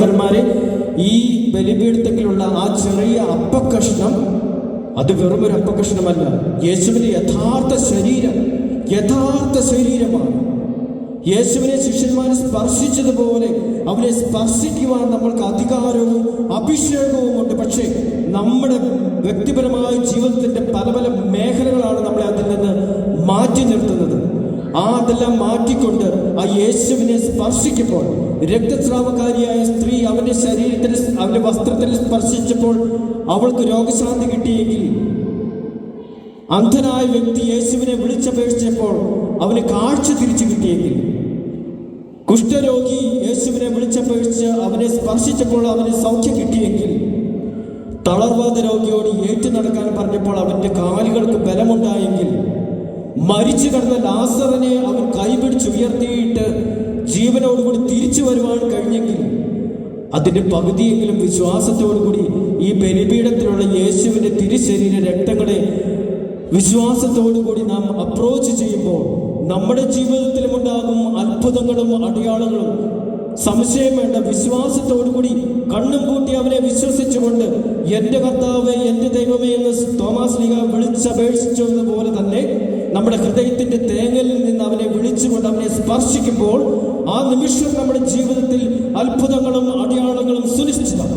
സഹോദരന്മാരെ, ഈ ബലിപീഠത്തിലുള്ള ആ ചെറിയ അപ്പക്കഷ്ണം അത് വെറുമൊരു അപ്പക്കഷ്ണമല്ല. യേശുവിന്റെ യഥാർത്ഥ ശരീരമാണ്. യേശുവിനെ ശിഷ്യന്മാരെ സ്പർശിച്ചതുപോലെ അവനെ സ്പർശിക്കുവാൻ നമ്മൾക്ക് അധികാരവും അഭിഷേകവും ഉണ്ട്. പക്ഷേ നമ്മുടെ വ്യക്തിപരമായ ജീവിതത്തിന്റെ പല പല മേഖലകളാണ് നമ്മളെ അതിൽ നിന്ന് മാറ്റി നിർത്തുന്നത്. അതെല്ലാം മാറ്റിക്കൊണ്ട് ആ യേശുവിനെ സ്പർശിക്കുമ്പോൾ, രക്തസ്രാവക്കാരിയായ സ്ത്രീ അവന്റെ ശരീരത്തിൽ, അവന്റെ വസ്ത്രത്തിൽ സ്പർശിച്ചപ്പോൾ അവൾക്ക് രോഗശാന്തി കിട്ടിയെങ്കിൽ, അന്ധനായ വ്യക്തി യേശുവിനെ വിളിച്ചപേക്ഷിച്ചപ്പോൾ അവന് കാഴ്ച തിരിച്ചു കിട്ടിയെങ്കിൽ, കുഷ്ഠരോഗി യേശുവിനെ വിളിച്ചപേക്ഷിച്ച് അവനെ സ്പർശിച്ചപ്പോൾ അവന് സൗഖ്യം കിട്ടിയെങ്കിൽ, തളർവാദ രോഗിയോട് ഏറ്റു നടക്കാൻ പറഞ്ഞപ്പോൾ അവന്റെ കാലുകൾക്ക് ബലമുണ്ടായെങ്കിൽ, മരിച്ചു കിടന്ന ലാസറിനെ അവൻ കൈപിടിച്ചുയർത്തിയിട്ട് ജീവനോടുകൂടി തിരിച്ചു വരുവാൻ കഴിഞ്ഞെങ്കിൽ, അതിന്റെ പകുതിയെങ്കിലും വിശ്വാസത്തോടുകൂടി ഈ ബലിപീഠത്തിലുള്ള യേശുവിന്റെ തിരുശരീര രക്തങ്ങളെ വിശ്വാസത്തോടുകൂടി നാം അപ്രോച്ച് ചെയ്യുമ്പോൾ നമ്മുടെ ജീവിതത്തിലും ഉണ്ടാകും അത്ഭുതങ്ങളും അടയാളങ്ങളും. സംശയം വേണ്ട, വിശ്വാസത്തോടുകൂടി കണ്ണും കൂട്ടി അവനെ വിശ്വസിച്ചുകൊണ്ട് എൻ്റെ കർത്താവേ, എൻ്റെ ദൈവമേ എന്ന് തോമാസ് ലീഗ വിളിച്ചപേക്ഷിച്ചതുപോലെ തന്നെ നമ്മുടെ ഹൃദയത്തിന്റെ തേങ്ങലിൽ നിന്ന് അവനെ വിളിച്ചുകൊണ്ട് അവനെ സ്പർശിക്കുമ്പോൾ ആ നിമിഷം നമ്മുടെ ജീവിതത്തിൽ അത്ഭുതങ്ങളും അടയാളങ്ങളും സുനിശ്ചിതം.